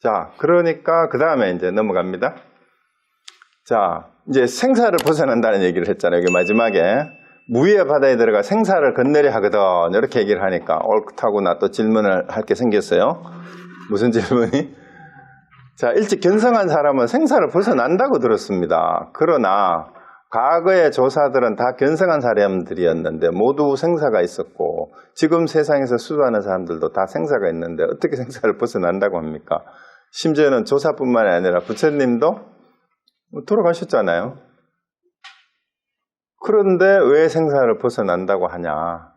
자, 그러니까 그 다음에 이제 넘어갑니다. 자, 이제 생사를 벗어난다는 얘기를 했잖아요. 여기 마지막에. 무위의 바다에 들어가 생사를 건너려 하거든. 이렇게 얘기를 하니까 옳다구나 또 질문을 할 게 생겼어요. 무슨 질문이? 자, 일찍 견성한 사람은 생사를 벗어난다고 들었습니다. 그러나 과거의 조사들은 다 견성한 사람들이었는데 모두 생사가 있었고 지금 세상에서 수도하는 사람들도 다 생사가 있는데 어떻게 생사를 벗어난다고 합니까? 심지어는 조사뿐만 아니라 부처님도 돌아가셨잖아요. 그런데 왜 생사를 벗어난다고 하냐?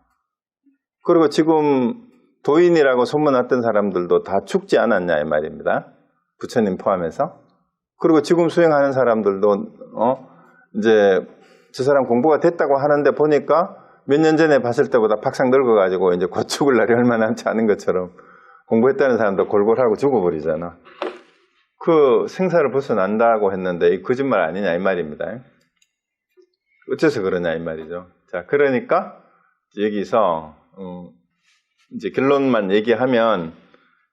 그리고 지금 도인이라고 소문났던 사람들도 다 죽지 않았냐 이 말입니다. 부처님 포함해서. 그리고 지금 수행하는 사람들도 이제 저 사람 공부가 됐다고 하는데 보니까 몇 년 전에 봤을 때보다 팍상 늙어가지고 이제 곧 죽을 날이 얼마 남지 않은 것처럼 공부했다는 사람도 골골하고 죽어버리잖아. 그 생사를 벗어난다고 했는데 이 거짓말 아니냐 이 말입니다. 어째서 그러냐 이 말이죠. 자, 그러니까 여기서 이제 결론만 얘기하면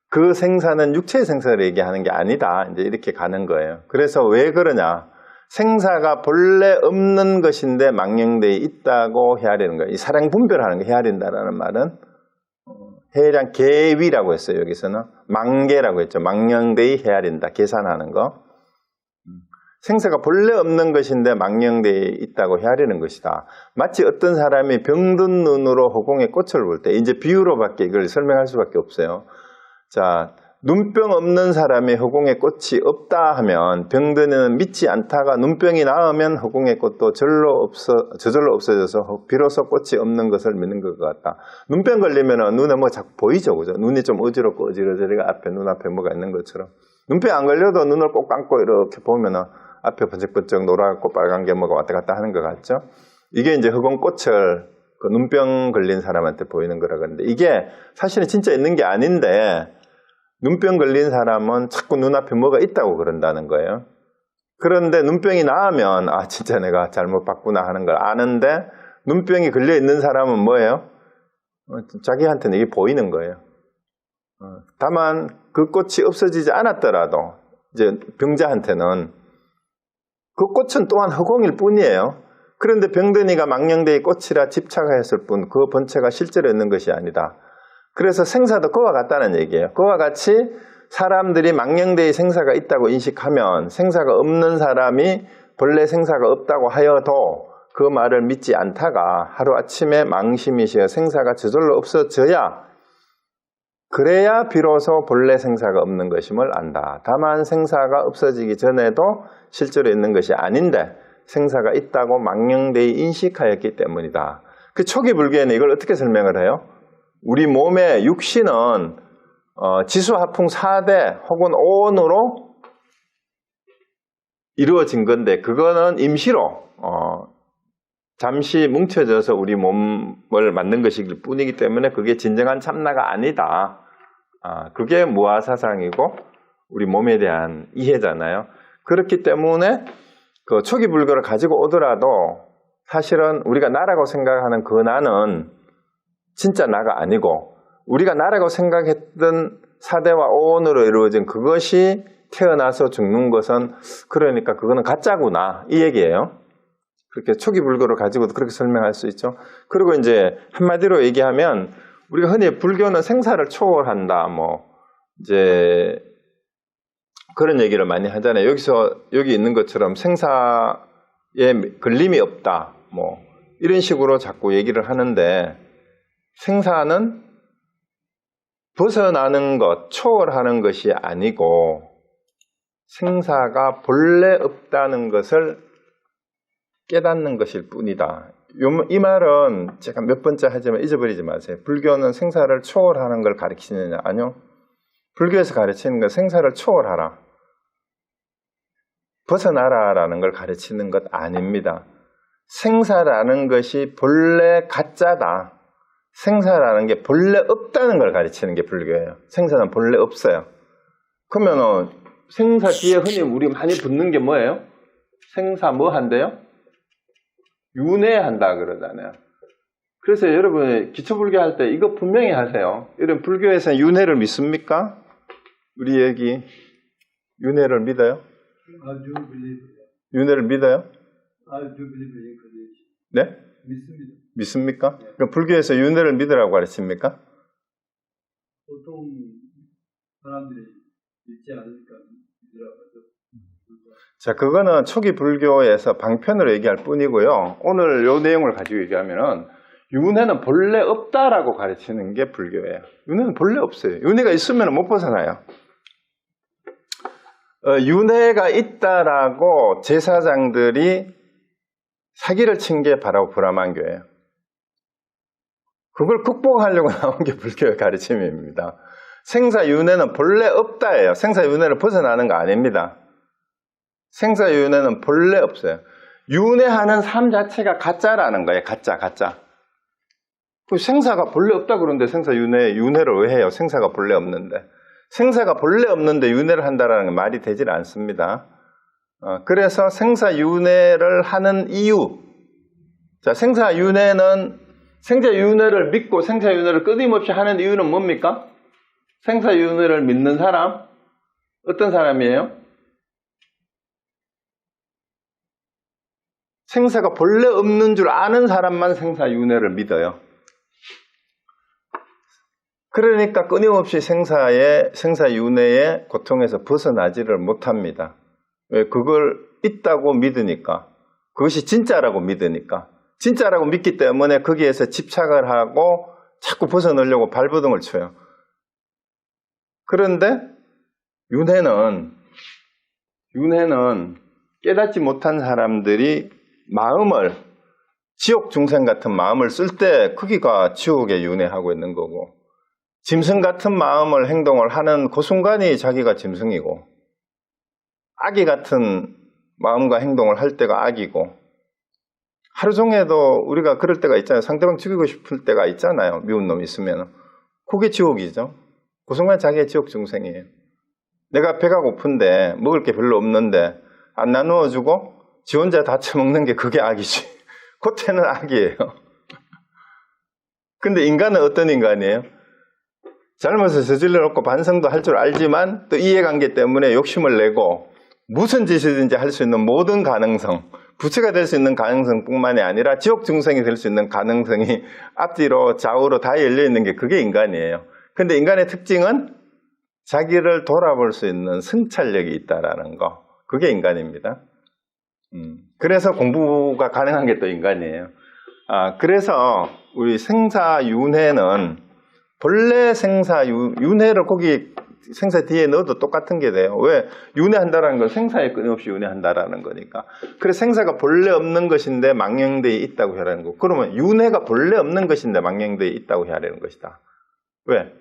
그 생사는 육체의 생사를 얘기하는 게 아니다. 이제 이렇게 가는 거예요. 그래서 왜 그러냐? 생사가 본래 없는 것인데 망령되어 있다고 헤아리는 거예요. 이 사량 분별하는 거 헤아린다라는 말은 해량 계위라고 했어요. 여기서는 망계라고 했죠. 망령되이 헤아린다. 계산하는 거. 생사가 본래 없는 것인데 망령되어 있다고 헤아리는 것이다. 마치 어떤 사람이 병든 눈으로 허공에 꽃을 볼 때 이제 비유로밖에 이걸 설명할 수밖에 없어요. 자, 눈병 없는 사람이 허공에 꽃이 없다 하면 병든이는 믿지 않다가 눈병이 나으면 허공에 꽃도 저절로 없어져서 비로소 꽃이 없는 것을 믿는 것 같다. 눈병 걸리면 눈에 뭐 자꾸 보이죠, 그죠? 눈이 좀 어지럽고 어지러지가 앞에 눈앞에 뭐가 있는 것처럼. 눈병 안 걸려도 눈을 꼭 감고 이렇게 보면은 앞에 번쩍번쩍 노랗고 빨간 게 뭐가 왔다 갔다 하는 것 같죠? 이게 이제 허공꽃을 그 눈병 걸린 사람한테 보이는 거라 그러는데 이게 사실은 진짜 있는 게 아닌데 눈병 걸린 사람은 자꾸 눈앞에 뭐가 있다고 그런다는 거예요. 그런데 눈병이 나으면 아 진짜 내가 잘못 봤구나 하는 걸 아는데 눈병이 걸려 있는 사람은 뭐예요? 자기한테는 이게 보이는 거예요. 다만 그 꽃이 없어지지 않았더라도 이제 병자한테는 그 꽃은 또한 허공일 뿐이에요. 그런데 병든이가 망령되이 꽃이라 집착하였을 뿐 그 본체가 실제로 있는 것이 아니다. 그래서 생사도 그와 같다는 얘기예요. 그와 같이 사람들이 망령되이 생사가 있다고 인식하면 생사가 없는 사람이 본래 생사가 없다고 하여도 그 말을 믿지 않다가 하루아침에 망심이 시어 생사가 저절로 없어져야 그래야 비로소 본래 생사가 없는 것임을 안다. 다만 생사가 없어지기 전에도 실제로 있는 것이 아닌데 생사가 있다고 망령되이 인식하였기 때문이다. 그 초기 불교에는 이걸 어떻게 설명을 해요? 우리 몸의 육신은 지수하풍 4대 혹은 5원으로 이루어진 건데 그거는 임시로 잠시 뭉쳐져서 우리 몸을 만든 것이길 뿐이기 때문에 그게 진정한 참나가 아니다. 그게 무아사상이고 우리 몸에 대한 이해잖아요. 그렇기 때문에 그 초기 불교를 가지고 오더라도 사실은 우리가 나라고 생각하는 그 나는 진짜 나가 아니고 우리가 나라고 생각했던 4대와 5원으로 이루어진 그것이 태어나서 죽는 것은 그러니까 그거는 가짜구나 이 얘기예요. 그렇게 초기 불교를 가지고도 그렇게 설명할 수 있죠. 그리고 이제 한마디로 얘기하면 우리가 흔히 불교는 생사를 초월한다 뭐 이제 그런 얘기를 많이 하잖아요. 여기 있는 것처럼 생사에 걸림이 없다 뭐 이런 식으로 자꾸 얘기를 하는데 생사는 벗어나는 것, 초월하는 것이 아니고 생사가 본래 없다는 것을 깨닫는 것일 뿐이다. 이 말은 제가 몇 번째 하지만 잊어버리지 마세요. 불교는 생사를 초월하는 걸 가르치느냐? 아니요. 불교에서 가르치는 건 생사를 초월하라. 벗어나라라는 걸 가르치는 것 아닙니다. 생사라는 것이 본래 가짜다. 생사라는 게 본래 없다는 걸 가르치는 게 불교예요. 생사는 본래 없어요. 그러면 생사 뒤에 흔히 우리 많이 붙는 게 뭐예요? 생사 뭐 한대요? 윤회한다 그러잖아요. 그래서 여러분 기초불교 할 때 이거 분명히 하세요. 여러분 불교에서는 윤회를 믿습니까? 우리 얘기 윤회를 믿어요? I do believe. 윤회를 믿어요? I do believe in incarnation. 네? 믿습니다. 믿습니까? 그러니까 불교에서 윤회를 믿으라고 가르칩니까? 보통 사람들이 믿지 않으니까 믿으라고 하죠. 자, 그거는 초기 불교에서 방편으로 얘기할 뿐이고요. 오늘 이 내용을 가지고 얘기하면은 윤회는 본래 없다라고 가르치는 게 불교예요. 윤회는 본래 없어요. 윤회가 있으면 못 벗어나요. 윤회가 있다라고 제사장들이 사기를 친 게 바로 브라만교예요. 그걸 극복하려고 나온 게 불교의 가르침입니다. 생사윤회는 본래 없다예요. 생사윤회를 벗어나는 거 아닙니다. 생사윤회는 본래 없어요. 윤회하는 삶 자체가 가짜라는 거예요. 가짜. 생사가 본래 없다 그러는데 윤회를 왜 해요? 생사가 본래 없는데. 생사가 본래 없는데 윤회를 한다는 게 말이 되질 않습니다. 그래서 생사윤회를 하는 이유. 자, 생사윤회를 믿고 생사윤회를 끊임없이 하는 이유는 뭡니까? 생사윤회를 믿는 사람? 어떤 사람이에요? 생사가 본래 없는 줄 아는 사람만 생사윤회를 믿어요. 그러니까 끊임없이 생사윤회의 고통에서 벗어나지를 못합니다. 왜? 그걸 있다고 믿으니까. 그것이 진짜라고 믿으니까. 진짜라고 믿기 때문에 거기에서 집착을 하고 자꾸 벗어나려고 발버둥을 쳐요. 그런데 윤회는 깨닫지 못한 사람들이 지옥 중생 같은 마음을 쓸 때 거기가 지옥에 윤회하고 있는 거고, 짐승 같은 마음을 행동을 하는 그 순간이 자기가 짐승이고, 아기 같은 마음과 행동을 할 때가 악이고, 하루 종일도 우리가 그럴 때가 있잖아요. 상대방 죽이고 싶을 때가 있잖아요. 미운 놈 있으면. 그게 지옥이죠. 그 순간 자기의 지옥 중생이에요. 내가 배가 고픈데 먹을 게 별로 없는데 안 나누어주고 지 혼자 다 처먹는 게 그게 악이지. 그때는 악이에요. 근데 인간은 어떤 인간이에요? 잘못을 저질러 놓고 반성도 할 줄 알지만 또 이해관계 때문에 욕심을 내고 무슨 짓이든지 할 수 있는 모든 가능성, 부처가 될 수 있는 가능성뿐만이 아니라 지옥 중생이 될 수 있는 가능성이 앞뒤로 좌우로 다 열려있는 게 그게 인간이에요. 근데 인간의 특징은 자기를 돌아볼 수 있는 성찰력이 있다라는 거. 그게 인간입니다. 그래서 공부가 가능한 게 또 인간이에요. 그래서 우리 생사윤회는 본래 윤회를 거기 생사 뒤에 넣어도 똑같은 게 돼요. 왜? 윤회한다라는 건 생사에 끊임없이 윤회한다라는 거니까. 그래서 생사가 본래 없는 것인데 망령되어 있다고 하라는 거. 그러면 윤회가 본래 없는 것인데 망령되어 있다고 해야 하는 것이다. 왜?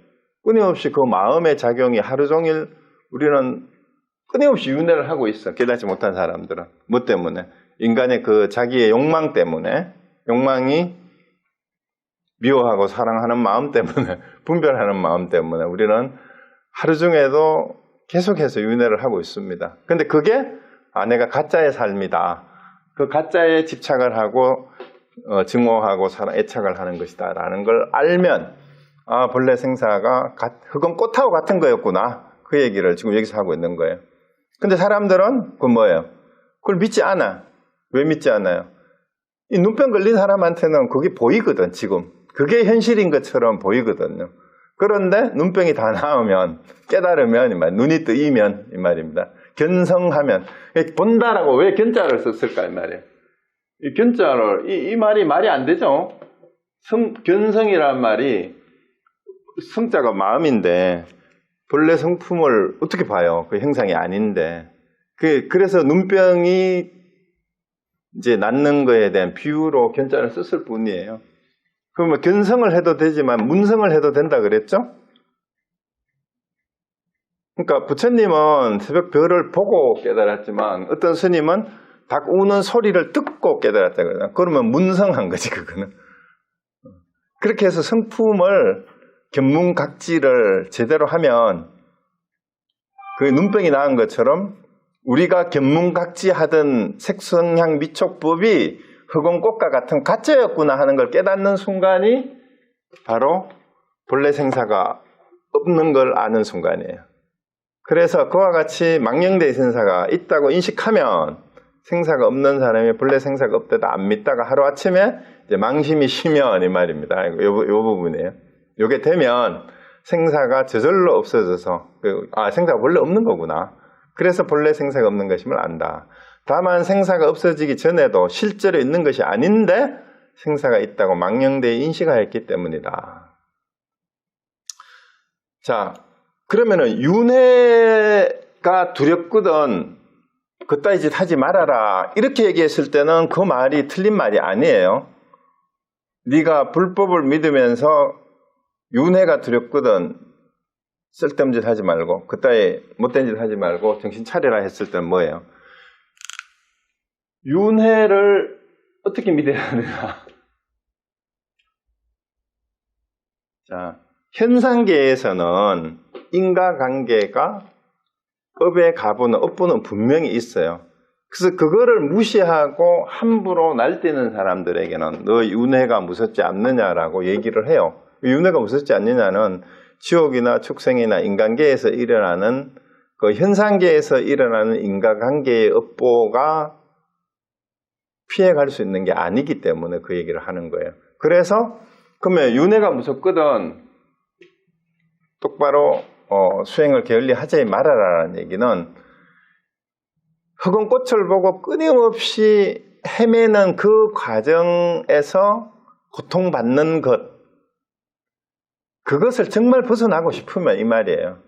끊임없이 그 마음의 작용이 하루 종일 우리는 끊임없이 윤회를 하고 있어. 깨닫지 못한 사람들은. 뭐 때문에? 인간의 그 자기의 욕망 때문에, 욕망이 미워하고 사랑하는 마음 때문에, 분별하는 마음 때문에 우리는 하루 중에도 계속해서 윤회를 하고 있습니다. 근데 그게 내가 가짜의 삶이다. 그 가짜에 집착을 하고 증오하고 애착을 하는 것이다 라는 걸 알면 본래 생사가 흑은 꽃하고 같은 거였구나. 그 얘기를 지금 여기서 하고 있는 거예요. 근데 사람들은 그건 뭐예요? 그걸 믿지 않아. 왜 믿지 않아요? 이 눈병 걸린 사람한테는 그게 보이거든. 지금 그게 현실인 것처럼 보이거든요. 그런데 눈병이 다 나으면, 깨달으면, 눈이 뜨이면 이 말입니다. 견성하면, 본다라고 왜 견자를 썼을까 이 말이에요. 이 견자를, 이 말이 안 되죠. 견성이란 말이 성자가 마음인데 본래 성품을 어떻게 봐요? 그 형상이 아닌데. 그래서 눈병이 이제 낫는 거에 대한 비유로 견자를 썼을 뿐이에요. 그러면 견성을 해도 되지만 문성을 해도 된다 그랬죠? 그러니까 부처님은 새벽 별을 보고 깨달았지만 어떤 스님은 닭 우는 소리를 듣고 깨달았다 그러잖아요. 그러면 문성한 거지 그거는. 그렇게 해서 성품을 견문각지를 제대로 하면 그 눈병이 나은 것처럼 우리가 견문각지하던 색성향 미촉법이 흑원꽃과 같은 가짜였구나 하는 걸 깨닫는 순간이 바로 본래 생사가 없는 걸 아는 순간이에요. 그래서 그와 같이 망령되의 생사가 있다고 인식하면 생사가 없는 사람이 본래 생사가 없다도 안 믿다가 하루아침에 이제 망심이 쉬면 이 말입니다. 요 부분이에요. 요게 되면 생사가 저절로 없어져서 생사가 원래 없는 거구나. 그래서 본래 생사가 없는 것임을 안다. 다만 생사가 없어지기 전에도 실제로 있는 것이 아닌데 생사가 있다고 망령되이 인식하였기 때문이다. 자, 그러면은 윤회가 두렵거든 그따위 짓 하지 말아라 이렇게 얘기했을 때는 그 말이 틀린 말이 아니에요. 네가 불법을 믿으면서 윤회가 두렵거든 쓸데없는 짓 하지 말고 그따위 못된 짓 하지 말고 정신 차리라 했을 때는 뭐예요? 윤회를 어떻게 믿어야 하느냐? 자, 현상계에서는 인과관계가 업의 가부는 업부는 분명히 있어요. 그래서 그거를 무시하고 함부로 날뛰는 사람들에게는 너 윤회가 무섭지 않느냐라고 얘기를 해요. 윤회가 무섭지 않느냐는 지옥이나 축생이나 인간계에서 일어나는 그 현상계에서 일어나는 인과관계의 업보가 피해갈 수 있는 게 아니기 때문에 그 얘기를 하는 거예요. 그래서 그러면 윤회가 무섭거든 똑바로 수행을 게을리하지 말아라라는 얘기는 흑은 꽃을 보고 끊임없이 헤매는 그 과정에서 고통받는 그것을 정말 벗어나고 싶으면 이 말이에요.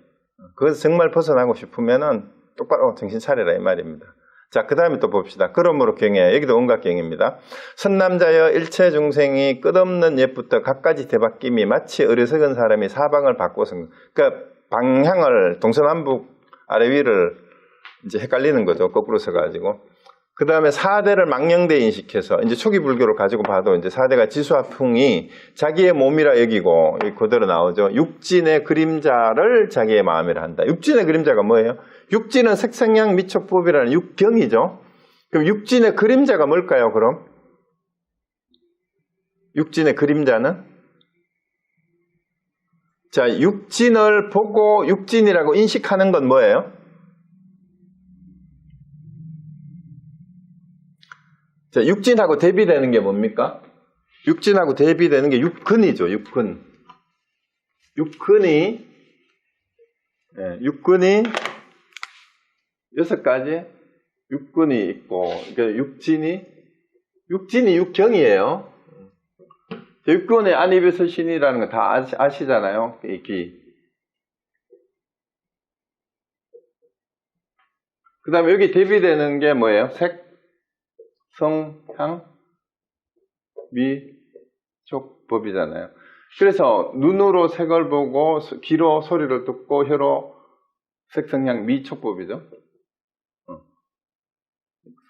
그것을 정말 벗어나고 싶으면은 똑바로 정신 차리라 이 말입니다. 자, 그 다음에 또 봅시다. 그러므로 경에 여기도 온갖경입니다. 선남자여 일체 중생이 끝없는 옛부터 갖가지 되바뀜이 마치 어리석은 사람이 사방을 바꿔서 그러니까 방향을 동서남북 아래 위를 이제 헷갈리는 거죠. 거꾸로 서가지고. 그 다음에 사대를 망령되 인식해서 이제 초기 불교를 가지고 봐도 이제 사대가 지수화풍이 자기의 몸이라 여기고 그대로 나오죠. 육진의 그림자를 자기의 마음이라 한다. 육진의 그림자가 뭐예요? 육진은 색성량 미촉법이라는 육경이죠. 그럼 육진의 그림자가 뭘까요? 그럼 육진의 그림자는 자, 육진을 보고 육진이라고 인식하는 건 뭐예요? 자, 육진하고 대비되는 게 뭡니까? 육진하고 대비되는 게 육근이죠. 육근. 육근이 6가지 육근이 있고, 그러니까 육진이 육경이에요. 육근의 안이비설신이라는 거 다 아시잖아요. 그 다음에 여기 대비되는 게 뭐예요? 색, 성, 향, 미, 촉, 법이잖아요. 그래서 눈으로 색을 보고 귀로 소리를 듣고 혀로 색, 성, 향, 미, 촉법이죠.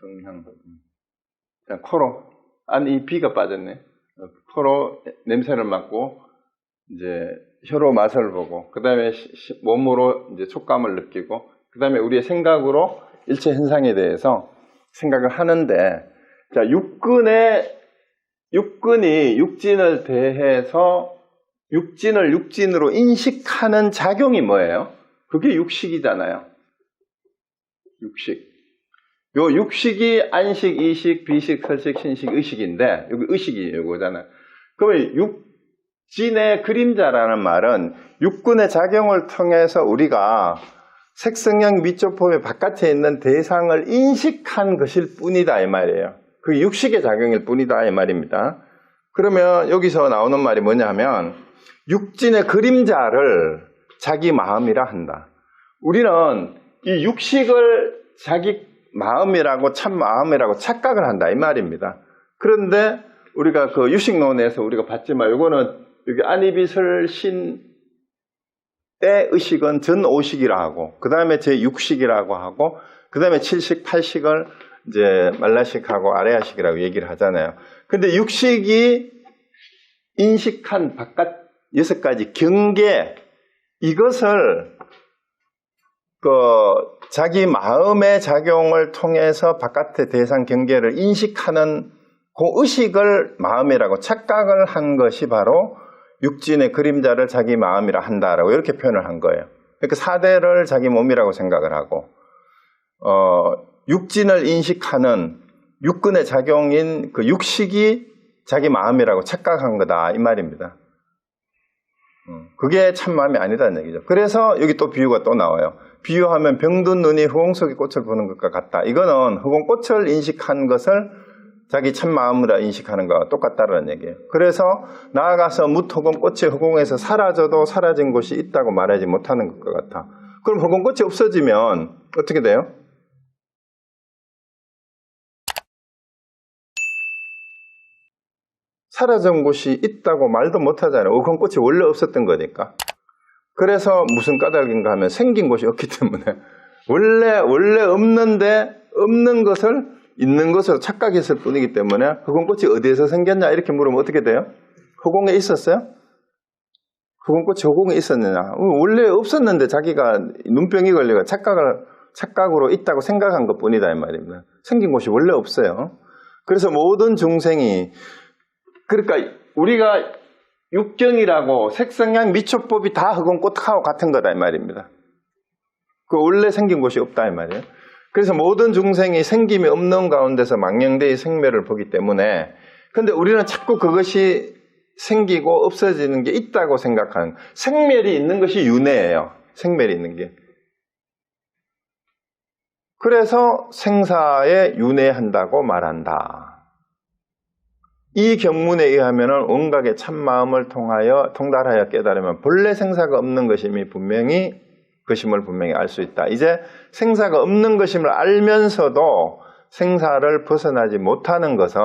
성, 향, 코로 이 비가 빠졌네. 코로 냄새를 맡고 이제 혀로 맛을 보고 그 다음에 몸으로 이제 촉감을 느끼고 그 다음에 우리의 생각으로 일체 현상에 대해서 생각을 하는데 자, 육근이 육진을 대해서 육진을 육진으로 인식하는 작용이 뭐예요? 그게 육식이잖아요. 육식. 요 육식이 안식, 이식, 비식, 설식, 신식, 의식인데 여기 의식이 요거잖아요. 그러면 육진의 그림자라는 말은 육근의 작용을 통해서 우리가 색성형 미촉법의 바깥에 있는 대상을 인식한 것일 뿐이다 이 말이에요. 그게 육식의 작용일 뿐이다 이 말입니다. 그러면 여기서 나오는 말이 뭐냐 하면 육진의 그림자를 자기 마음이라 한다. 우리는 이 육식을 자기 마음이라고 참 마음이라고 착각을 한다 이 말입니다. 그런데 우리가 그 유식론에서 우리가 봤지만 요거는 여기 안이비설신 때 의식은 전오식이라 하고 그 다음에 제6식이라고 하고 그 다음에 7식, 8식을 이제 말라식하고 아레아식이라고 얘기를 하잖아요. 근데 6식이 인식한 바깥 6가지 경계 이것을 자기 마음의 작용을 통해서 바깥의 대상 경계를 인식하는 그 의식을 마음이라고 착각을 한 것이 바로 육진의 그림자를 자기 마음이라 한다라고 이렇게 표현을 한 거예요. 그러니까 사대를 자기 몸이라고 생각을 하고 육진을 인식하는 육근의 작용인 그 육식이 자기 마음이라고 착각한 거다 이 말입니다. 그게 참 마음이 아니라는 얘기죠. 그래서 여기 또 비유가 또 나와요. 비유하면 병든 눈이 허공 속의 꽃을 보는 것과 같다. 이거는 허공 꽃을 인식한 것을 자기 참 마음으로 인식하는 거와 똑같다는 얘기예요. 그래서 나아가서 뭇허공 꽃이 허공에서 사라져도 사라진 곳이 있다고 말하지 못하는 것과 같아. 그럼 허공 꽃이 없어지면 어떻게 돼요? 사라진 곳이 있다고 말도 못하잖아요. 허공 꽃이 원래 없었던 거니까. 그래서 무슨 까닭인가 하면 생긴 곳이 없기 때문에 원래 없는데 없는 것을 있는 것으로 착각했을 뿐이기 때문에 허공꽃이 어디에서 생겼냐 이렇게 물으면 어떻게 돼요? 허공에 있었어요? 허공꽃이 허공에 있었느냐? 원래 없었는데 자기가 눈병이 걸려가 착각으로 있다고 생각한 것 뿐이다 이 말입니다. 생긴 곳이 원래 없어요. 그래서 모든 중생이 그러니까 우리가 육경이라고 색성향 미초법이 다 허공꽃하고 같은 거다 이 말입니다. 그 원래 생긴 곳이 없다 이 말이에요. 그래서 모든 중생이 생김이 없는 가운데서 망령되의 생멸을 보기 때문에 근데 우리는 자꾸 그것이 생기고 없어지는 게 있다고 생각하는 생멸이 있는 것이 윤회예요. 생멸이 있는 게. 그래서 생사에 윤회한다고 말한다. 이 경문에 의하면 온각의 참마음을 통달하여 깨달으면 본래 생사가 없는 것임을 분명히 알 수 있다. 이제 생사가 없는 것임을 알면서도 생사를 벗어나지 못하는 것은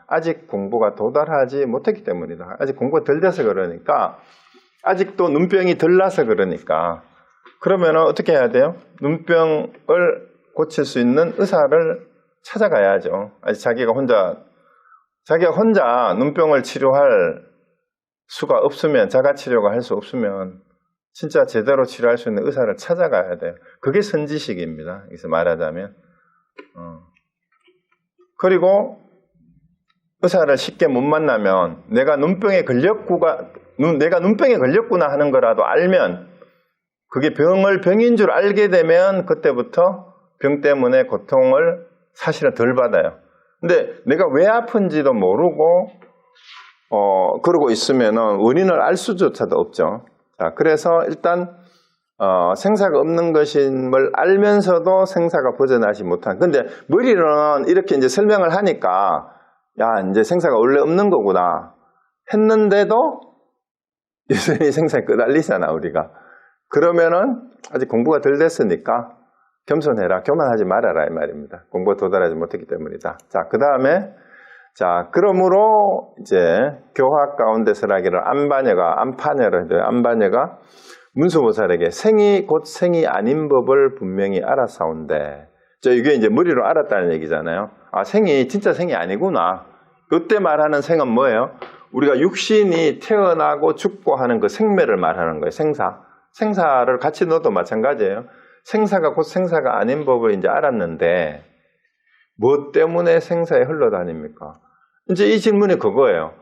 아직 공부가 도달하지 못했기 때문이다. 아직 공부가 덜 돼서 그러니까 아직도 눈병이 덜 나서 그러니까 그러면 어떻게 해야 돼요? 눈병을 고칠 수 있는 의사를 찾아가야죠. 아직 자기가 혼자 눈병을 치료할 수가 없으면 자가치료가 할 수 없으면 진짜 제대로 치료할 수 있는 의사를 찾아가야 돼요. 그게 선지식입니다. 여기서 말하자면. 그리고 의사를 쉽게 못 만나면 내가 눈병에 걸렸구나 하는 거라도 알면 그게 병인 줄 알게 되면 그때부터 병 때문에 고통을 사실은 덜 받아요. 근데 내가 왜 아픈지도 모르고 그러고 있으면 원인을 알 수조차도 없죠. 자, 그래서 일단 생사가 없는 것임을 알면서도 생사가 벗어나지 못한. 근데 머리로는 이렇게 이제 설명을 하니까 야 이제 생사가 원래 없는 거구나 했는데도 여전히 생사에 끄달리잖아 우리가. 그러면은 아직 공부가 덜 됐으니까 겸손해라, 교만하지 말아라 이 말입니다. 공부에 도달하지 못했기 때문이다. 자, 그 다음에 그러므로 이제 교학 가운데서라기를 안파녀가 문수보살에게 생이 곧 생이 아닌 법을 분명히 알아사온데, 이게 이제 머리로 알았다는 얘기잖아요. 아, 생이 진짜 생이 아니구나. 그때 말하는 생은 뭐예요? 우리가 육신이 태어나고 죽고 하는 그 생매를 말하는 거예요. 생사를 같이 넣어도 마찬가지예요. 생사가 곧 생사가 아닌 법을 이제 알았는데 뭐 때문에 생사에 흘러다닙니까? 이제 이 질문이 그거예요.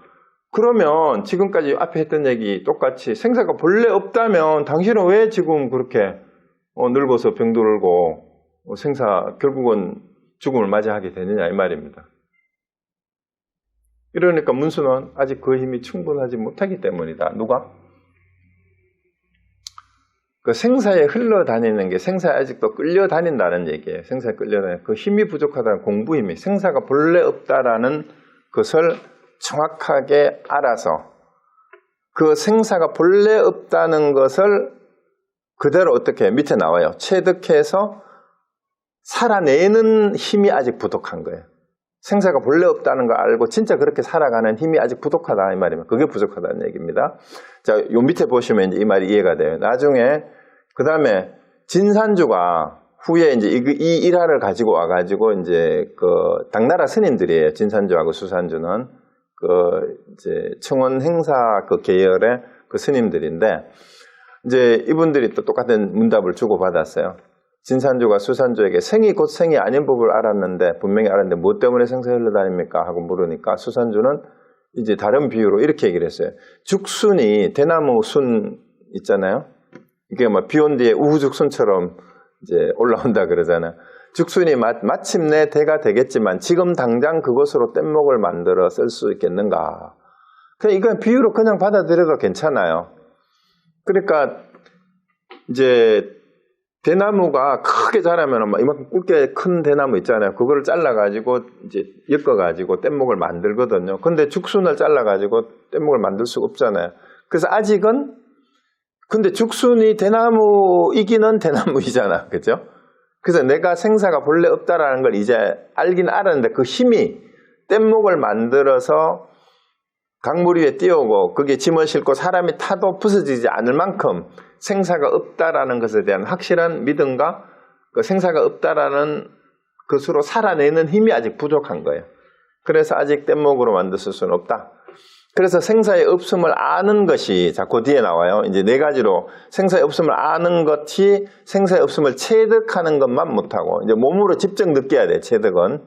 그러면 지금까지 앞에 했던 얘기 똑같이 생사가 본래 없다면 당신은 왜 지금 그렇게 늙어서 병들고 결국은 죽음을 맞이하게 되느냐 이 말입니다. 이러니까 문수는 아직 그 힘이 충분하지 못하기 때문이다. 누가? 그 생사에 흘러다니는 게 생사에 아직도 끌려다닌다는 얘기예요. 생사에 끌려다니는 그 힘이 부족하다는 공부 힘이 생사가 본래 없다라는 것을 정확하게 알아서 그 생사가 본래 없다는 것을 그대로 어떻게 밑에 나와요. 체득해서 살아내는 힘이 아직 부족한 거예요. 생사가 본래 없다는 걸 알고 진짜 그렇게 살아가는 힘이 아직 부족하다 이 말이면 그게 부족하다는 얘기입니다. 자, 요 밑에 보시면 이제 이 말이 이해가 돼요. 나중에 그 다음에 진산주가 후에 이제 이 일화를 가지고 와가지고 이제 그 당나라 스님들이에요. 진산주하고 수산주는 그 이제 청원 행사 그 계열의 그 스님들인데 이제 이분들이 또 똑같은 문답을 주고 받았어요. 진산주가 수산주에게 생이 곧 생이 아닌 법을 알았는데 분명히 알았는데 뭐 때문에 생사에 흘러다닙니까? 하고 물으니까 수산주는 이제 다른 비유로 이렇게 얘기를 했어요. 죽순이 대나무 순 있잖아요. 이게 뭐 비온 뒤에 우후죽순처럼 이제 올라온다 그러잖아요. 죽순이 마침내 대가 되겠지만 지금 당장 그것으로 뗏목을 만들어 쓸 수 있겠는가? 그냥 이건 비유로 그냥 받아들여도 괜찮아요. 그러니까 이제 대나무가 크게 자라면 막 이만큼 굵게 큰 대나무 있잖아요. 그거를 잘라가지고 이제 엮어가지고 뗏목을 만들거든요. 근데 죽순을 잘라가지고 뗏목을 만들 수가 없잖아요. 그래서 아직은 근데 죽순이 대나무이기는 대나무이잖아. 그죠? 그래서 내가 생사가 본래 없다라는 걸 이제 알긴 알았는데 그 힘이 뗏목을 만들어서 강물 위에 띄우고 그게 짐을 싣고 사람이 타도 부서지지 않을 만큼 생사가 없다라는 것에 대한 확실한 믿음과 그 생사가 없다라는 것으로 살아내는 힘이 아직 부족한 거예요. 그래서 아직 뗏목으로 만들었을 수는 없다. 그래서 생사의 없음을 아는 것이 자, 그 뒤에 나와요. 이제 네 가지로 생사의 없음을 아는 것이 생사의 없음을 체득하는 것만 못하고 이제 몸으로 직접 느껴야 돼. 체득은.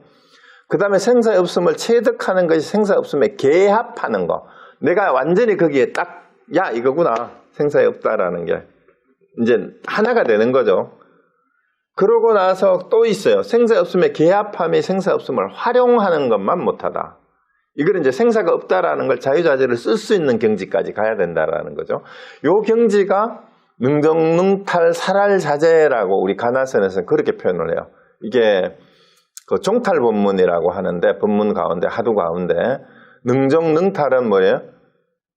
그 다음에 생사의 없음을 체득하는 것이 생사의 없음에 개합하는 거. 내가 완전히 거기에 딱 야 이거구나. 생사의 없다라는 게 이제 하나가 되는 거죠. 그러고 나서 또 있어요. 생사의 없음에 개합함이 생사의 없음을 활용하는 것만 못하다. 이걸 이제 생사가 없다라는 걸 자유자재를 쓸 수 있는 경지까지 가야 된다라는 거죠. 요 경지가 능정능탈 살알자재라고 우리 가나선에서는 그렇게 표현을 해요. 이게 그 종탈 법문이라고 하는데 법문 가운데 하두 가운데 능정능탈은 뭐예요?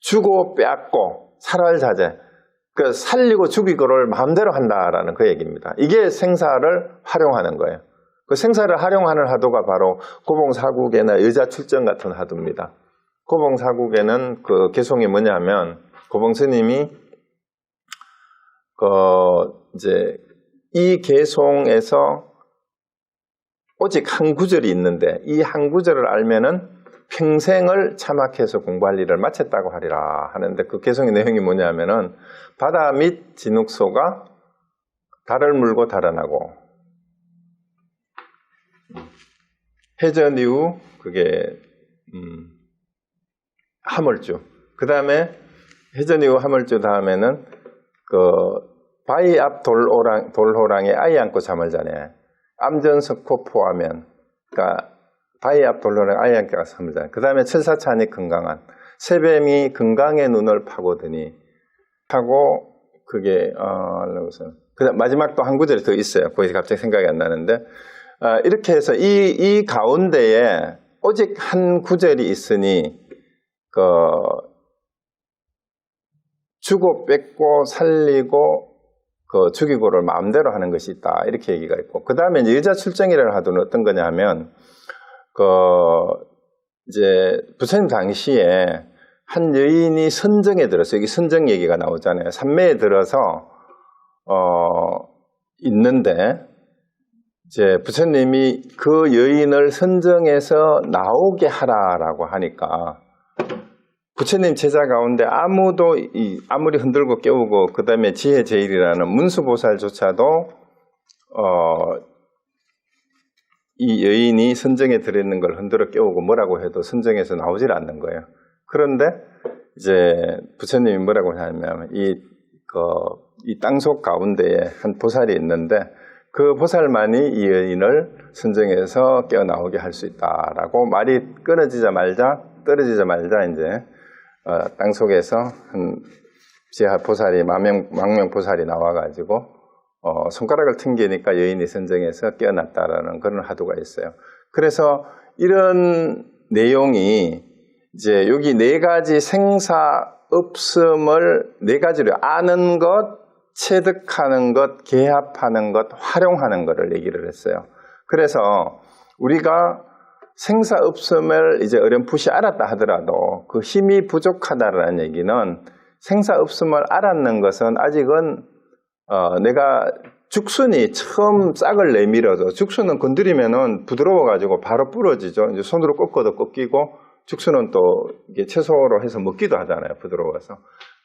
주고 빼앗고 살알자재. 그 살리고 죽이고를 마음대로 한다라는 그 얘기입니다. 이게 생사를 활용하는 거예요. 그 생사를 활용하는 하도가 바로 고봉사국에나 여자출정 같은 하도입니다. 고봉사국에는 그 개송이 뭐냐면 고봉스님이 이제 이 개송에서 오직 한 구절이 있는데 이 한 구절을 알면은 평생을 참학해서 공부할 일을 마쳤다고 하리라 하는데 그 개송의 내용이 뭐냐면은 바다 및 진흙소가 달을 물고 달아나고 해전 이후 그게 하물주 그 다음에 해전 이후 하물주 다음에는 그 바위 앞 돌호랑이 아이 안고 잠을 자네 암전석포 포하면 그러니까 바위 앞 돌호랑이 아이 안고 잠을 자네 그 다음에 철사찬이 건강한 새뱀이 건강의 눈을 파고드니 하고 그게 그다음 마지막 또 한 구절이 더 있어요. 거기 갑자기 생각이 안 나는데 이렇게 해서 이 가운데에 오직 한 구절이 있으니 그 주고 뺏고 살리고 그 죽이고를 마음대로 하는 것이 있다 이렇게 얘기가 있고 그 다음에 여자 출정이라는 하도는 어떤 거냐 하면 그 이제 부처님 당시에 한 여인이 선정에 들어서 여기 선정 얘기가 나오잖아요. 산매에 들어서 있는데 이제 부처님이 그 여인을 선정해서 나오게 하라라고 하니까 부처님 제자 가운데 아무도 아무리 흔들고 깨우고 그 다음에 지혜제일이라는 문수보살조차도 이 여인이 선정에 들어있는 걸 흔들어 깨우고 뭐라고 해도 선정에서 나오질 않는 거예요. 그런데 이제 부처님이 뭐라고 하냐면 이 땅속 가운데에 한 보살이 있는데 그 보살만이 이 여인을 선정해서 깨어나오게 할 수 있다라고 말이 떨어지자 말자 이제 땅속에서 한 지하 보살이 망명 보살이 나와가지고 손가락을 튕기니까 여인이 선정해서 깨어났다라는 그런 하도가 있어요. 그래서 이런 내용이 이제 여기 네 가지 생사 없음을 네 가지로 아는 것, 체득하는 것, 개합하는 것, 활용하는 것을 얘기를 했어요. 그래서 우리가 생사 없음을 이제 어렴풋이 알았다 하더라도 그 힘이 부족하다라는 얘기는 생사 없음을 알았는 것은 아직은 내가 죽순이 처음 싹을 내밀어도 죽순은 건드리면은 부드러워가지고 바로 부러지죠. 이제 손으로 꺾어도 꺾이고 죽순은 또 이게 채소로 해서 먹기도 하잖아요. 부드러워서.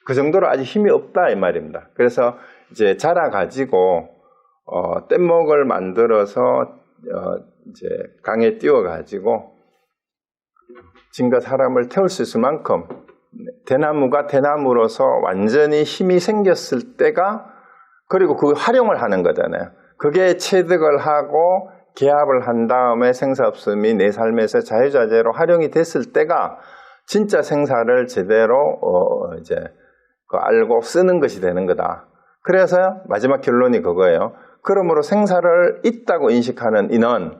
그 정도로 아직 힘이 없다 이 말입니다. 그래서 이제 자라가지고 뗏목을 만들어서 이제 강에 띄워가지고 진과 사람을 태울 수 있을 만큼 대나무가 대나무로서 완전히 힘이 생겼을 때가 그리고 그 활용을 하는 거잖아요. 그게 체득을 하고 개합을 한 다음에 생사없음이 내 삶에서 자유자재로 활용이 됐을 때가 진짜 생사를 제대로 이제 알고 쓰는 것이 되는 거다. 그래서 마지막 결론이 그거예요. 그러므로 생사를 있다고 인식하는 이는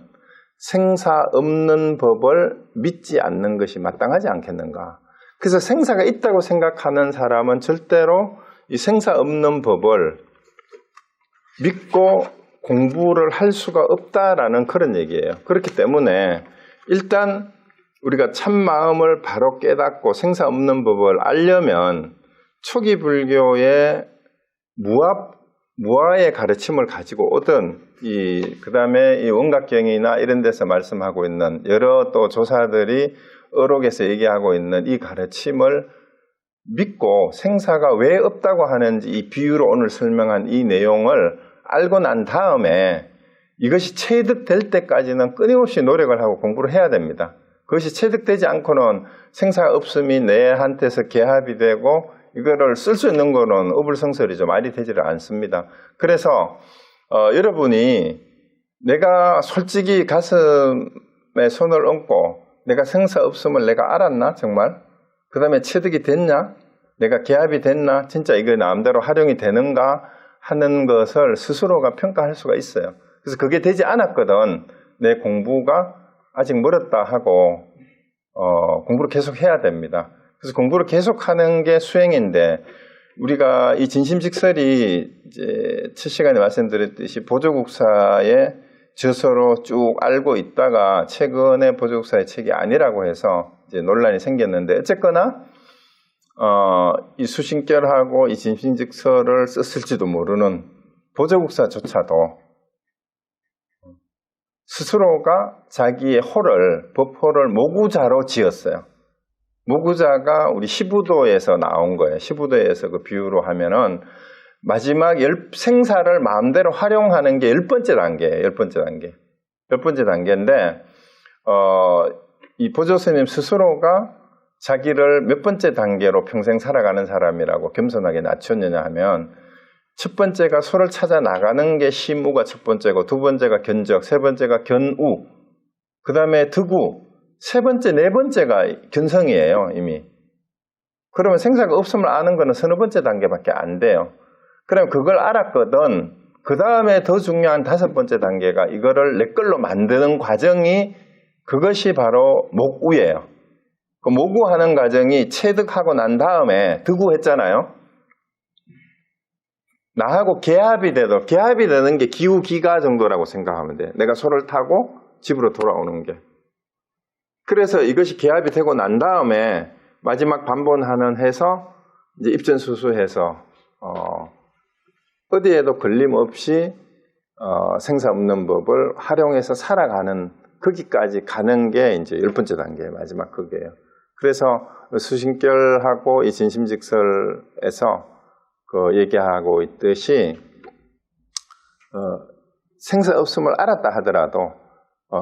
생사 없는 법을 믿지 않는 것이 마땅하지 않겠는가. 그래서 생사가 있다고 생각하는 사람은 절대로 이 생사 없는 법을 믿고 공부를 할 수가 없다라는 그런 얘기예요. 그렇기 때문에 일단 우리가 참 마음을 바로 깨닫고 생사 없는 법을 알려면 초기 불교의 무아의 가르침을 가지고 오든 그 다음에 이 원각경이나 이런 데서 말씀하고 있는 여러 또 조사들이 어록에서 얘기하고 있는 이 가르침을 믿고 생사가 왜 없다고 하는지 이 비유로 오늘 설명한 이 내용을 알고 난 다음에 이것이 체득될 때까지는 끊임없이 노력을 하고 공부를 해야 됩니다. 그것이 체득되지 않고는 생사 없음이 내한테서 개합이 되고 이거를 쓸 수 있는 거는 어불성설이죠. 말이 되지를 않습니다. 그래서 여러분이 내가 솔직히 가슴에 손을 얹고 내가 생사 없음을 내가 알았나 정말? 그 다음에 체득이 됐냐? 내가 개합이 됐나? 진짜 이거 마음대로 활용이 되는가? 하는 것을 스스로가 평가할 수가 있어요. 그래서 그게 되지 않았거든. 내 공부가 아직 멀었다 하고 공부를 계속 해야 됩니다. 그래서 공부를 계속하는 게 수행인데 우리가 이 진심직설이 이제 첫 시간에 말씀드렸듯이 보조국사의 저서로 쭉 알고 있다가 최근에 보조국사의 책이 아니라고 해서 이제 논란이 생겼는데 어쨌거나 이 수신결하고 이 진심직설을 썼을지도 모르는 보조국사조차도 스스로가 자기의 법호를 모구자로 지었어요. 모구자가 우리 시부도에서 나온 거예요. 시부도에서 그 비유로 하면은 마지막 생사를 마음대로 활용하는 게 10번째 단계예요. 10번째 단계인데 이 보조스님 스스로가 자기를 몇 번째 단계로 평생 살아가는 사람이라고 겸손하게 낮췄느냐 하면 첫 번째가 소를 찾아 나가는 게 심우가 첫 번째고 두 번째가 견적, 세 번째가 견우, 그 다음에 득우, 세 번째, 네 번째가 견성이에요. 이미. 그러면 생사가 없음을 아는 거는 서너 번째 단계밖에 안 돼요. 그럼 그걸 알았거든. 그 다음에 더 중요한 다섯 번째 단계가 이거를 내 걸로 만드는 과정이 그것이 바로 목우예요. 그 모구하는 과정이 체득하고 난 다음에 득우했잖아요. 나하고 개합이 되는 게 기우기가 정도라고 생각하면 돼. 내가 소를 타고 집으로 돌아오는 게. 그래서 이것이 개합이 되고 난 다음에 마지막 반본하는 해서 이제 입전수수해서 어디에도 걸림없이 생사 없는 법을 활용해서 살아가는 거기까지 가는 게 이제 10번째 단계 마지막 그게요. 그래서 수신결하고 이 진심직설에서 얘기하고 있듯이 생사 없음을 알았다 하더라도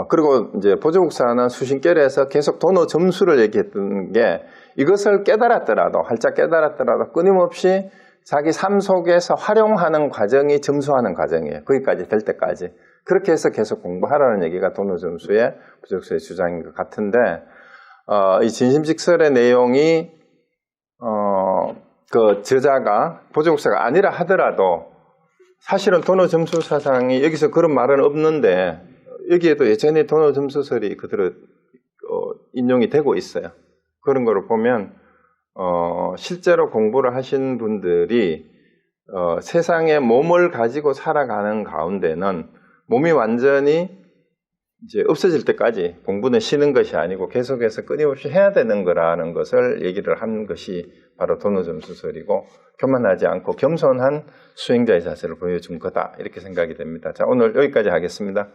그리고 이제 보조국사는 수신결에서 계속 도노 점수를 얘기했던 게 이것을 깨달았더라도 활짝 깨달았더라도 끊임없이 자기 삶 속에서 활용하는 과정이 점수하는 과정이에요. 거기까지 될 때까지. 그렇게 해서 계속 공부하라는 얘기가 도노 점수의 보조국사의 주장인 것 같은데 이 진심직설의 내용이 그 저자가 보조국사가 아니라 하더라도 사실은 도노 점수 사상이 여기서 그런 말은 없는데 여기에도 예전에 도노 점수설이 그대로 인용이 되고 있어요. 그런 거를 보면 실제로 공부를 하신 분들이 세상에 몸을 가지고 살아가는 가운데는 몸이 완전히 이제 없어질 때까지 공부는 쉬는 것이 아니고 계속해서 끊임없이 해야 되는 거라는 것을 얘기를 한 것이 바로 도노점수설이고 교만하지 않고 겸손한 수행자의 자세를 보여준 거다 이렇게 생각이 됩니다. 자, 오늘 여기까지 하겠습니다.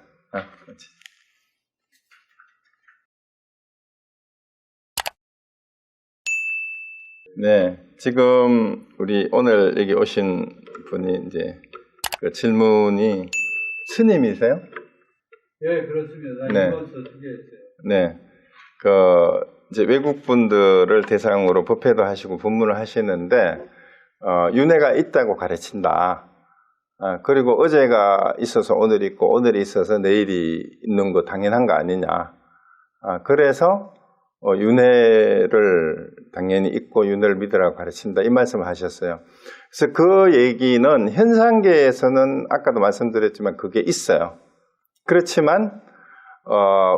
네, 지금 우리 오늘 여기 오신 분이 이제 그 질문이 스님이세요? 예, 그렇습니다. 네. 이번서 소개했어요. 네, 이제 외국 분들을 대상으로 법회도 하시고 법문을 하시는데 윤회가 있다고 가르친다. 그리고 어제가 있어서 오늘이 있고 오늘이 있어서 내일이 있는 거 당연한 거 아니냐. 그래서 윤회를 당연히 있고 윤회를 믿으라고 가르친다 이 말씀을 하셨어요. 그래서 그 얘기는 현상계에서는 아까도 말씀드렸지만 그게 있어요. 그렇지만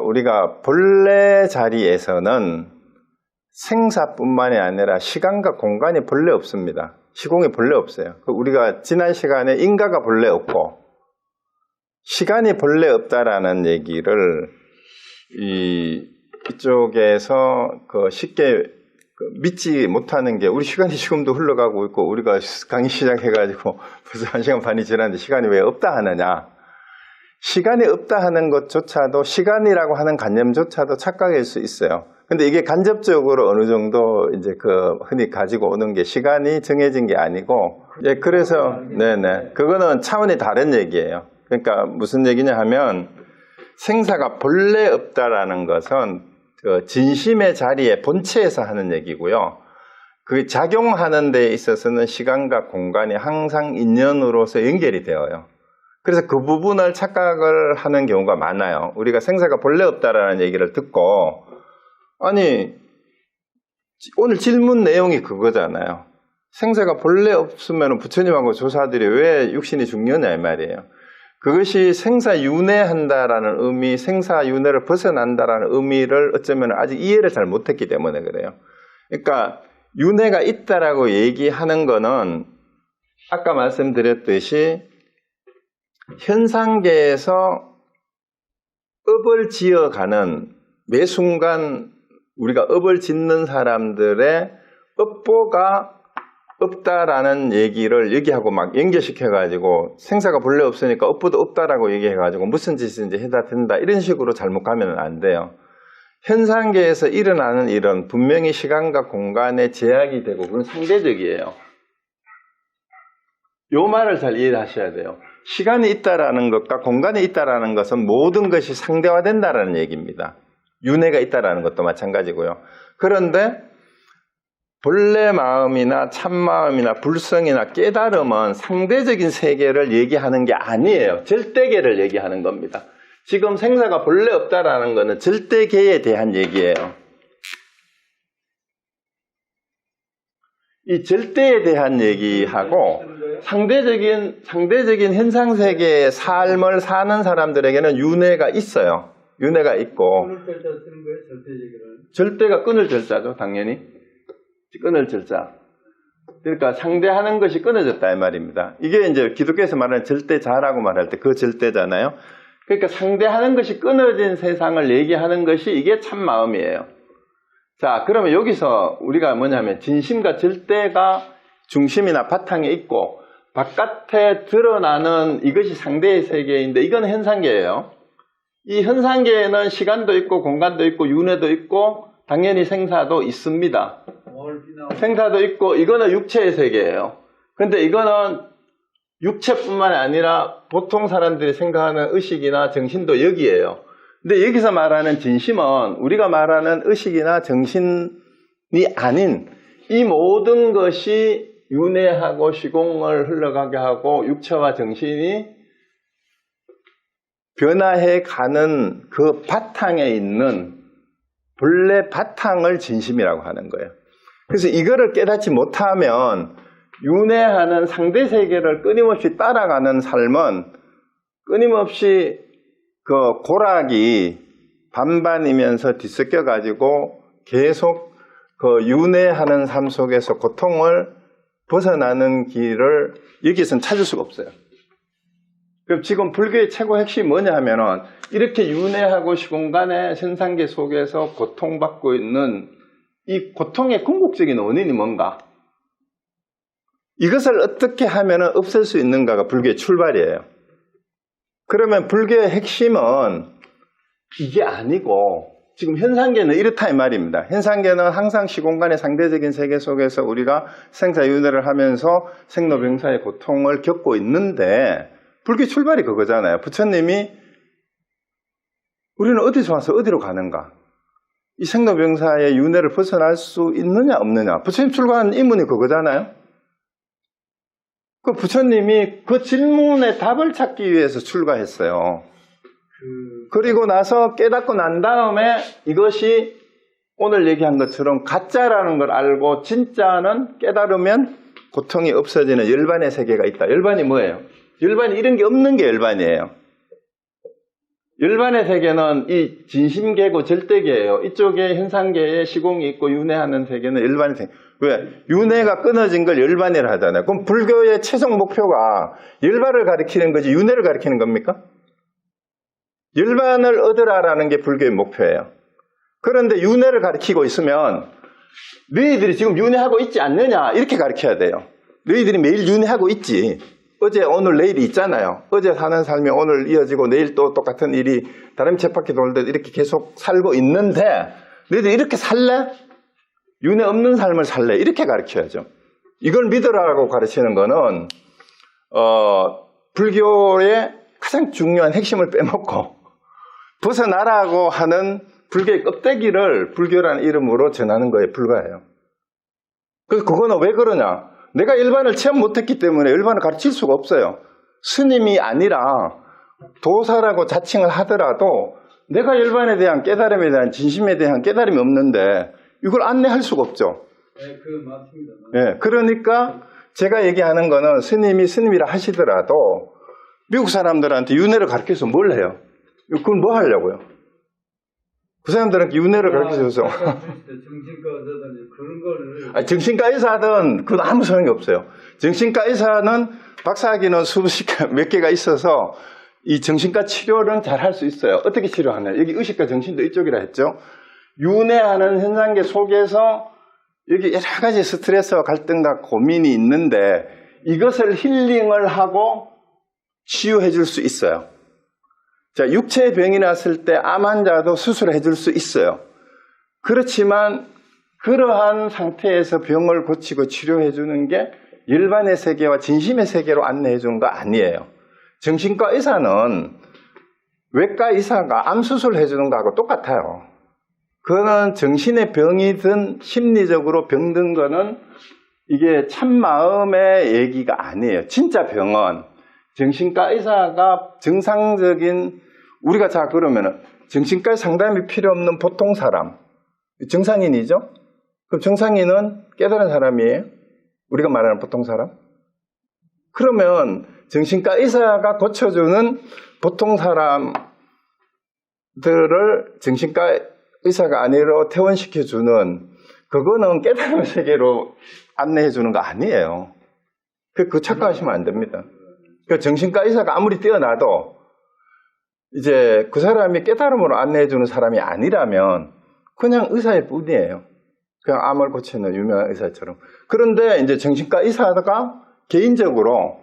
우리가 본래 자리에서는 생사뿐만이 아니라 시간과 공간이 본래 없습니다. 시공이 본래 없어요. 우리가 지난 시간에 인가가 본래 없고 시간이 본래 없다라는 얘기를 이쪽에서 쉽게 믿지 못하는 게 우리 시간이 지금도 흘러가고 있고 우리가 강의 시작해가지고 벌써 1시간 반이 지났는데 시간이 왜 없다 하느냐. 시간이 없다 하는 것조차도 시간이라고 하는 관념조차도 착각일 수 있어요. 근데 이게 간접적으로 어느 정도 이제 흔히 가지고 오는 게 시간이 정해진 게 아니고 그래서 네네 그거는 차원이 다른 얘기예요. 그러니까 무슨 얘기냐 하면 생사가 본래 없다라는 것은 진심의 자리에 본체에서 하는 얘기고요. 그 작용하는 데 있어서는 시간과 공간이 항상 인연으로서 연결이 되어요. 그래서 그 부분을 착각을 하는 경우가 많아요. 우리가 생사가 본래 없다라는 얘기를 듣고 아니 오늘 질문 내용이 그거잖아요. 생사가 본래 없으면 부처님하고 조사들이 왜 육신이 중요하냐 이 말이에요. 그것이 생사윤회한다라는 의미, 생사윤회를 벗어난다라는 의미를 어쩌면 아직 이해를 잘 못했기 때문에 그래요. 그러니까 윤회가 있다라고 얘기하는 거는 아까 말씀드렸듯이 현상계에서 업을 지어가는 매 순간 우리가 업을 짓는 사람들의 업보가 없다라는 얘기를 얘기하고 막 연결시켜가지고 생사가 본래 없으니까 업보도 없다라고 얘기해가지고 무슨 짓인지 해다 된다 이런 식으로 잘못 가면 안 돼요. 현상계에서 일어나는 일은 분명히 시간과 공간에 제약이 되고 그건 상대적이에요. 요 말을 잘 이해하셔야 돼요. 시간이 있다라는 것과 공간이 있다라는 것은 모든 것이 상대화된다라는 얘기입니다. 윤회가 있다라는 것도 마찬가지고요. 그런데 본래 마음이나 참마음이나 불성이나 깨달음은 상대적인 세계를 얘기하는 게 아니에요. 절대계를 얘기하는 겁니다. 지금 생사가 본래 없다라는 것은 절대계에 대한 얘기예요. 이 절대에 대한 얘기하고 상대적인 현상세계의 삶을 사는 사람들에게는 윤회가 있어요. 윤회가 있고 끊을 절자 쓰는 거예요? 절대적으로는? 절대가 끊을 절자죠. 당연히. 끊을 절자. 그러니까 상대하는 것이 끊어졌다 이 말입니다. 이게 이제 기독교에서 말하는 절대자라고 말할 때 그 절대잖아요. 그러니까 상대하는 것이 끊어진 세상을 얘기하는 것이 이게 참 마음이에요. 자, 그러면 여기서 우리가 뭐냐면 진심과 절대가 중심이나 바탕에 있고 바깥에 드러나는 이것이 상대의 세계인데 이건 현상계예요. 이 현상계에는 시간도 있고 공간도 있고 윤회도 있고 당연히 생사도 있습니다. 생사도 있고 이거는 육체의 세계예요. 근데 이거는 육체뿐만 아니라 보통 사람들이 생각하는 의식이나 정신도 여기에요. 근데 여기서 말하는 진심은 우리가 말하는 의식이나 정신이 아닌 이 모든 것이 윤회하고 시공을 흘러가게 하고 육체와 정신이 변화해 가는 그 바탕에 있는 본래 바탕을 진심이라고 하는 거예요. 그래서 이거를 깨닫지 못하면 윤회하는 상대 세계를 끊임없이 따라가는 삶은 끊임없이 그 고락이 반반이면서 뒤섞여 가지고 계속 그 윤회하는 삶 속에서 고통을 벗어나는 길을 여기서는 찾을 수가 없어요. 그럼 지금 불교의 최고 핵심이 뭐냐 하면은 이렇게 윤회하고 시공간의 현상계 속에서 고통받고 있는 이 고통의 궁극적인 원인이 뭔가? 이것을 어떻게 하면 없앨 수 있는가가 불교의 출발이에요. 그러면 불교의 핵심은 이게 아니고 지금 현상계는 이렇다 이 말입니다. 현상계는 항상 시공간의 상대적인 세계 속에서 우리가 생사윤회를 하면서 생로병사의 고통을 겪고 있는데 불교 출발이 그거잖아요. 부처님이 우리는 어디서 와서 어디로 가는가? 이 생로병사의 윤회를 벗어날 수 있느냐 없느냐? 부처님 출발한 인문이 그거잖아요. 그 부처님이 그 질문에 답을 찾기 위해서 출가했어요. 그리고 나서 깨닫고 난 다음에 이것이 오늘 얘기한 것처럼 가짜라는 걸 알고 진짜는 깨달으면 고통이 없어지는 열반의 세계가 있다. 열반이 뭐예요? 열반이 이런 게 없는 게 열반이에요. 열반의 세계는 이 진심계고 절대계예요. 이쪽에 현상계에 시공이 있고 윤회하는 세계는 열반의 세계. 왜? 윤회가 끊어진 걸 열반이라 하잖아요. 그럼 불교의 최종 목표가 열반을 가리키는 거지 윤회를 가리키는 겁니까? 열반을 얻으라라는 게 불교의 목표예요. 그런데 윤회를 가리키고 있으면 너희들이 지금 윤회하고 있지 않느냐 이렇게 가리켜야 돼요. 너희들이 매일 윤회하고 있지. 어제 오늘 내일이 있잖아요. 어제 사는 삶이 오늘 이어지고 내일 또 똑같은 일이 다른 쳇바퀴 돌듯 이렇게 계속 살고 있는데 너희들 이렇게 살래? 윤회 없는 삶을 살래? 이렇게 가르쳐야죠. 이걸 믿으라고 가르치는 거는 불교의 가장 중요한 핵심을 빼먹고 벗어나라고 하는 불교의 껍데기를 불교라는 이름으로 전하는 거에 불과해요. 그거는 왜 그러냐? 내가 일반을 체험 못했기 때문에 일반을 가르칠 수가 없어요. 스님이 아니라 도사라고 자칭을 하더라도 내가 일반에 대한 깨달음에 대한 진심에 대한 깨달음이 없는데 이걸 안내할 수가 없죠. 네, 그 맞습니다. 예, 그러니까 제가 얘기하는 거는 스님이 스님이라 하시더라도 미국 사람들한테 윤회를 가르쳐서 뭘 해요? 그걸 뭐 하려고요? 그 사람들한테 윤회를 가르쳐줘서 정신과 의사든지 그런 거를 정신과 의사든 그건 아무 소용이 없어요. 정신과 의사는 박사학위는 몇 개가 있어서 이 정신과 치료는 잘 할 수 있어요. 어떻게 치료하냐? 여기 의식과 정신도 이쪽이라 했죠. 윤회하는 현상계 속에서 여기 여러 가지 스트레스와 갈등과 고민이 있는데 이것을 힐링을 하고 치유해 줄 수 있어요. 자, 육체의 병이 났을 때 암 환자도 수술해 줄 수 있어요. 그렇지만 그러한 상태에서 병을 고치고 치료해 주는 게 일반의 세계와 진심의 세계로 안내해 주는 거 아니에요. 정신과 의사는 외과 의사가 암 수술해 주는 거하고 똑같아요. 그거는 정신의 병이든 심리적으로 병든 거는 이게 참마음의 얘기가 아니에요. 진짜 병은 정신과 의사가 정상적인 우리가 자 그러면은 정신과 상담이 필요 없는 보통 사람 정상인이죠? 그럼 정상인은 깨달은 사람이에요? 우리가 말하는 보통 사람? 그러면 정신과 의사가 고쳐주는 보통 사람들을 정신과 의사가 아니라 퇴원시켜주는 그거는 깨달은 세계로 안내해주는 거 아니에요. 그거 착각하시면 안 됩니다. 정신과 의사가 아무리 뛰어나도 이제 그 사람이 깨달음으로 안내해주는 사람이 아니라면 그냥 의사일 뿐이에요. 그냥 암을 고치는 유명한 의사처럼. 그런데 이제 정신과 의사가 개인적으로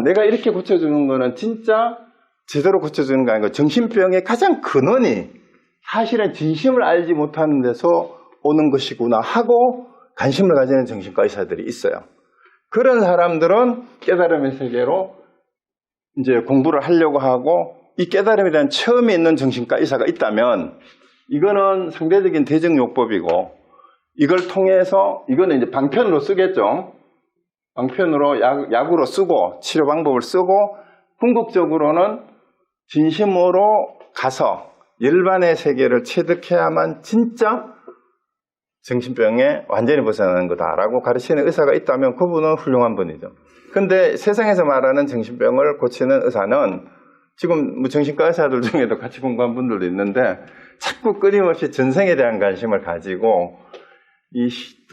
내가 이렇게 고쳐주는 거는 진짜 제대로 고쳐주는 거 아니고 정신병의 가장 근원이 사실은 진심을 알지 못하는 데서 오는 것이구나 하고 관심을 가지는 정신과 의사들이 있어요. 그런 사람들은 깨달음의 세계로 이제 공부를 하려고 하고 이 깨달음에 대한 체험이 있는 정신과 의사가 있다면 이거는 상대적인 대증요법이고 이걸 통해서 이거는 이제 방편으로 쓰겠죠. 방편으로 약으로 쓰고 치료 방법을 쓰고 궁극적으로는 진심으로 가서 일반의 세계를 체득해야만 진짜 정신병에 완전히 벗어나는 거다라고 가르치는 의사가 있다면 그분은 훌륭한 분이죠. 근데 세상에서 말하는 정신병을 고치는 의사는 지금 뭐 정신과 의사들 중에도 같이 공부한 분들도 있는데 자꾸 끊임없이 전생에 대한 관심을 가지고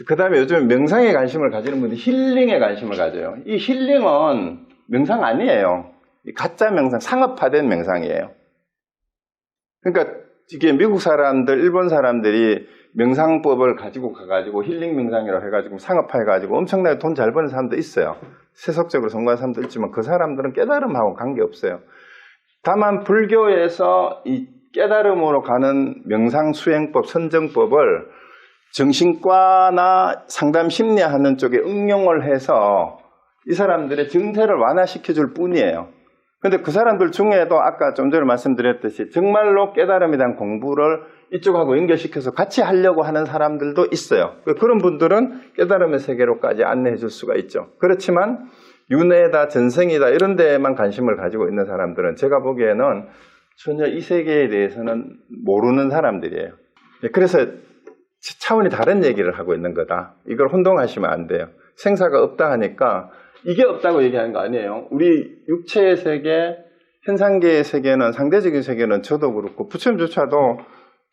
그 다음에 요즘 명상에 관심을 가지는 분들이 힐링에 관심을 가져요. 이 힐링은 명상 아니에요. 가짜 명상, 상업화된 명상이에요. 그러니까 이게 미국 사람들, 일본 사람들이 명상법을 가지고 가가지고 힐링 명상이라고 해가지고 상업화해가지고 엄청나게 돈 잘 버는 사람도 있어요. 세속적으로 성공한 사람도 있지만 그 사람들은 깨달음하고 관계없어요. 다만 불교에서 이 깨달음으로 가는 명상 수행법, 선정법을 정신과나 상담 심리하는 쪽에 응용을 해서 이 사람들의 증세를 완화시켜 줄 뿐이에요. 근데 그 사람들 중에도 아까 좀 전에 말씀드렸듯이 정말로 깨달음에 대한 공부를 이쪽하고 연결시켜서 같이 하려고 하는 사람들도 있어요. 그런 분들은 깨달음의 세계로까지 안내해 줄 수가 있죠. 그렇지만 윤회다, 전생이다 이런 데만 관심을 가지고 있는 사람들은 제가 보기에는 전혀 이 세계에 대해서는 모르는 사람들이에요. 그래서 차원이 다른 얘기를 하고 있는 거다. 이걸 혼동하시면 안 돼요. 생사가 없다 하니까 이게 없다고 얘기하는 거 아니에요. 우리 육체의 세계, 현상계의 세계는, 상대적인 세계는 저도 그렇고 부처님조차도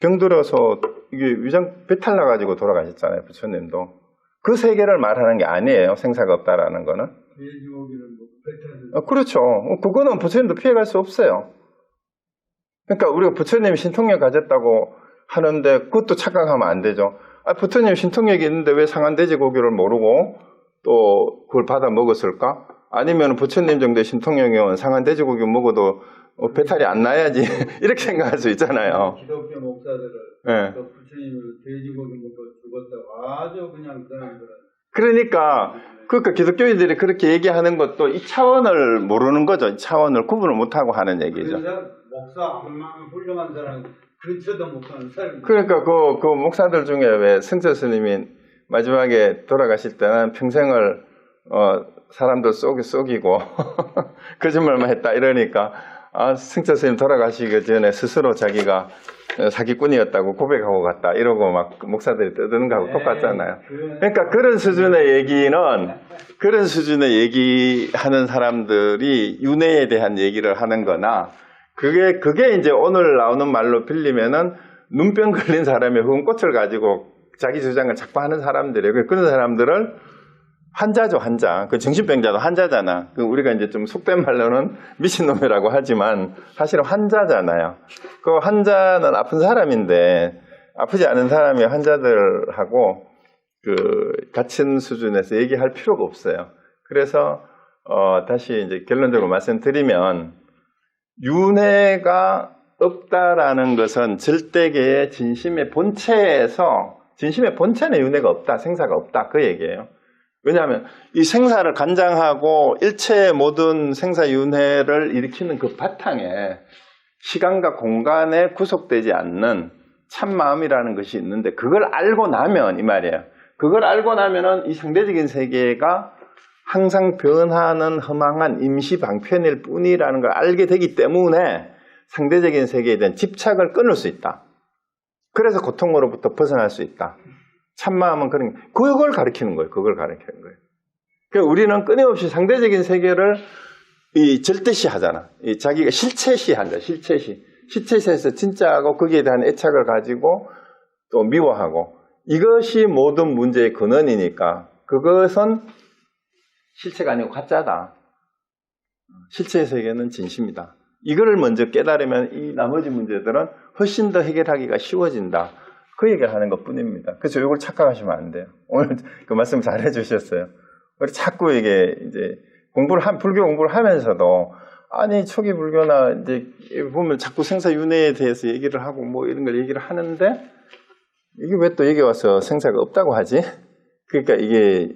병들어서 이게 위장 배탈 나가지고 돌아가셨잖아요. 부처님도. 그 세계를 말하는 게 아니에요. 생사가 없다라는 거는. 돼지고기는 뭐 배탈. 그렇죠. 그거는 부처님도 피해갈 수 없어요. 그러니까 우리가 부처님 신통력 가졌다고 하는데 그것도 착각하면 안 되죠. 부처님 신통력이 있는데 왜 상한 돼지고기를 모르고 또 그걸 받아 먹었을까? 아니면 부처님 정도의 신통력이면 상한 돼지고기 먹어도 배탈이 안 나야지 이렇게 생각할 수 있잖아요. 기독교 목사들은 네. 또 부처님을 돼지고기 먹고 죽었다고 아주 그냥 그 사람들은. 그러니까 기독교인들이 그렇게 얘기하는 것도 이 차원을 모르는 거죠. 이 차원을 구분을 못하고 하는 얘기죠. 그래서 목사 얼마나 훌륭한 사람 근처도 못 가는 사람. 그러니까 그 목사들 중에 왜 승철 스님이 마지막에 돌아가실 때는 평생을 사람들 속이고 거짓말만 했다 이러니까 승철 스님 돌아가시기 전에 스스로 자기가 사기꾼이었다고 고백하고 갔다 이러고 막 목사들이 떠드는 거하고 똑같잖아요. 그러니까 그런 수준의 얘기하는 사람들이 윤회에 대한 얘기를 하는 거나 그게 이제 오늘 나오는 말로 빌리면은 눈병 걸린 사람이 흑꽃을 가지고 자기 주장을 자꾸 하는 사람들이에요. 그런 사람들을 환자죠, 환자. 그 정신병자도 환자잖아. 우리가 이제 좀 속된 말로는 미친놈이라고 하지만 사실은 환자잖아요. 그 환자는 아픈 사람인데 아프지 않은 사람이 환자들하고 같은 수준에서 얘기할 필요가 없어요. 그래서 다시 이제 결론적으로 말씀드리면 윤회가 없다라는 것은 절대계의 진심의 본체에서 진심의 본체는 윤회가 없다, 생사가 없다 그 얘기예요. 왜냐하면 이 생사를 관장하고 일체의 모든 생사윤회를 일으키는 그 바탕에 시간과 공간에 구속되지 않는 참마음이라는 것이 있는데 그걸 알고 나면 이 말이에요. 그걸 알고 나면은 이 상대적인 세계가 항상 변하는 허망한 임시방편일 뿐이라는 걸 알게 되기 때문에 상대적인 세계에 대한 집착을 끊을 수 있다. 그래서 고통으로부터 벗어날 수 있다. 참마음은 그걸 가리키는 거예요. 그걸 가리키는 거예요. 그러니까 우리는 끊임없이 상대적인 세계를 절대시 하잖아. 자기가 실체시 한다. 실체시. 실체시에서 진짜하고 거기에 대한 애착을 가지고 또 미워하고 이것이 모든 문제의 근원이니까 그것은 실체가 아니고 가짜다. 실체의 세계는 진심이다. 이걸 먼저 깨달으면 이 나머지 문제들은 훨씬 더 해결하기가 쉬워진다. 그 얘기를 하는 것 뿐입니다. 그래서 이걸 착각하시면 안 돼요. 오늘 그 말씀 잘 해주셨어요. 우리 자꾸 이게 이제 불교 공부를 하면서도 아니 초기 불교나 이제 보면 자꾸 생사윤회에 대해서 얘기를 하고 뭐 이런 걸 얘기를 하는데 이게 왜 또 여기 와서 생사가 없다고 하지? 그러니까 이게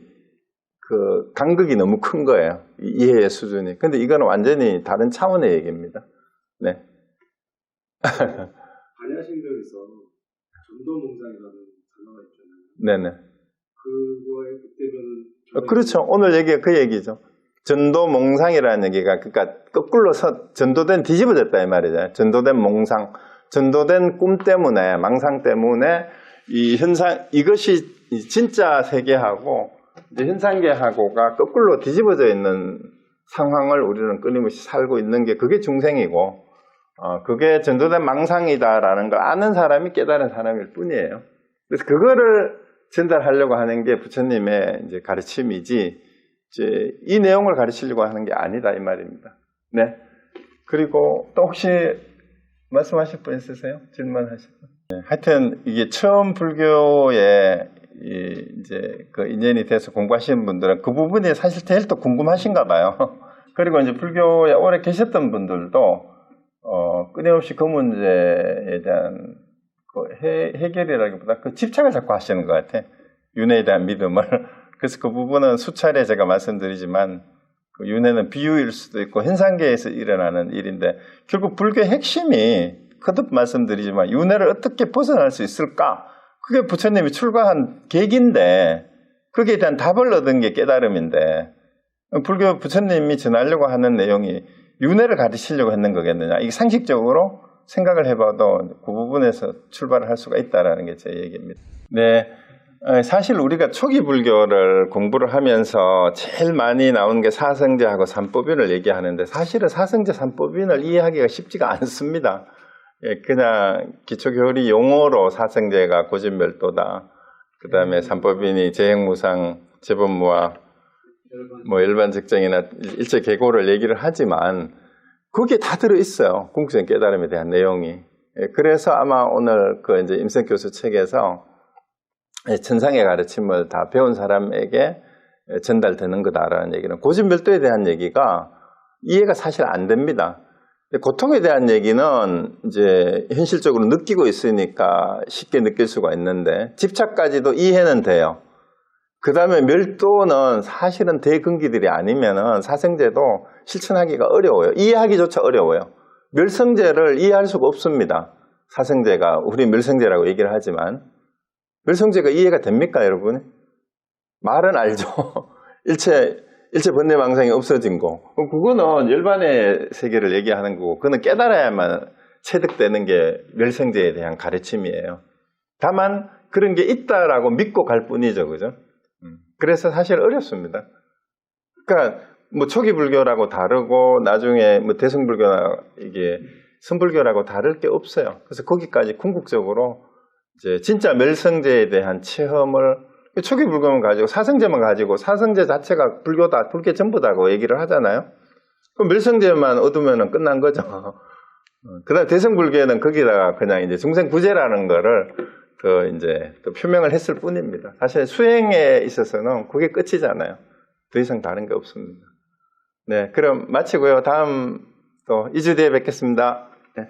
그 간극이 너무 큰 거예요. 이해의 수준이. 근데 이거는 완전히 다른 차원의 얘기입니다. 네. 반야신경에서 전도몽상이라는 단어가 있잖아요. 네네. 그거에 그때는 그렇죠. 오늘 얘기가 그 얘기죠. 전도몽상이라는 얘기가 그러니까 거꾸로 전도된 뒤집어졌다 이 말이죠. 전도된 몽상, 전도된 꿈 때문에 망상 때문에 이 현상 이것이 진짜 세계하고 이제 현상계하고가 거꾸로 뒤집어져 있는 상황을 우리는 끊임없이 살고 있는 게 그게 중생이고 그게 전도된 망상이다라는 걸 아는 사람이 깨달은 사람일 뿐이에요. 그래서 그거를 전달하려고 하는 게 부처님의 이제 가르침이지 이제 이 내용을 가르치려고 하는 게 아니다 이 말입니다. 네. 그리고 또 혹시 말씀하실 분 있으세요? 질문하실 분? 네. 하여튼 이게 처음 불교에 이제 그 인연이 돼서 공부하시는 분들은 그 부분이 사실 제일 또 궁금하신가 봐요. 그리고 이제 불교에 오래 계셨던 분들도 끊임없이 그 문제에 대한 그 해결이라기보다 그 집착을 자꾸 하시는 것 같아. 윤회에 대한 믿음을. 그래서 그 부분은 수차례 제가 말씀드리지만 그 윤회는 비유일 수도 있고 현상계에서 일어나는 일인데 결국 불교의 핵심이 거듭 말씀드리지만 윤회를 어떻게 벗어날 수 있을까? 그게 부처님이 출가한 계기인데 거기에 대한 답을 얻은 게 깨달음인데 불교 부처님이 전하려고 하는 내용이 윤회를 가르치려고 했는 거겠느냐. 이게 상식적으로 생각을 해봐도 그 부분에서 출발을 할 수가 있다는 게 제 얘기입니다. 네, 사실 우리가 초기 불교를 공부를 하면서 제일 많이 나온 게 사성제하고 삼법인을 얘기하는데 사실은 사성제 삼법인을 이해하기가 쉽지가 않습니다. 그냥 기초교리 용어로 사성제가 고진멸도다. 그 다음에 삼법인이 재행무상, 재범무와 뭐 일반직정이나 일체 계고를 얘기를 하지만 거기에 다 들어있어요. 궁극적인 깨달음에 대한 내용이. 그래서 아마 오늘 그 이제 임성 교수 책에서 천상의 가르침을 다 배운 사람에게 전달되는 거다라는 얘기는 고진별도에 대한 얘기가 이해가 사실 안 됩니다. 고통에 대한 얘기는 이제 현실적으로 느끼고 있으니까 쉽게 느낄 수가 있는데 집착까지도 이해는 돼요. 그 다음에 멸도는 사실은 대근기들이 아니면은 사성제도 실천하기가 어려워요. 이해하기조차 어려워요. 멸성제를 이해할 수가 없습니다. 사성제가 우리 멸성제라고 얘기를 하지만 멸성제가 이해가 됩니까, 여러분? 말은 알죠. 일체 번뇌망상이 없어진 거. 그거는 열반의 세계를 얘기하는 거고, 그거는 깨달아야만 체득되는 게 멸성제에 대한 가르침이에요. 다만 그런 게 있다라고 믿고 갈 뿐이죠, 그죠? 그래서 사실 어렵습니다. 그러니까 뭐 초기 불교라고 다르고 나중에 뭐 대승불교나 이게 선불교라고 다를 게 없어요. 그래서 거기까지 궁극적으로 이제 진짜 멸성제에 대한 체험을 초기 불교만 가지고 사성제만 가지고 사성제 자체가 불교다, 불교 전부다고 얘기를 하잖아요. 그럼 멸성제만 얻으면 끝난 거죠. 그다음 대승불교에는 거기다가 그냥 이제 중생구제라는 거를 그 이제 또 표명을 했을 뿐입니다. 사실 수행에 있어서는 그게 끝이잖아요. 더 이상 다른 게 없습니다. 네, 그럼 마치고요. 다음 또 2주 뒤에 뵙겠습니다. 네.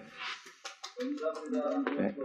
감사합니다. 네.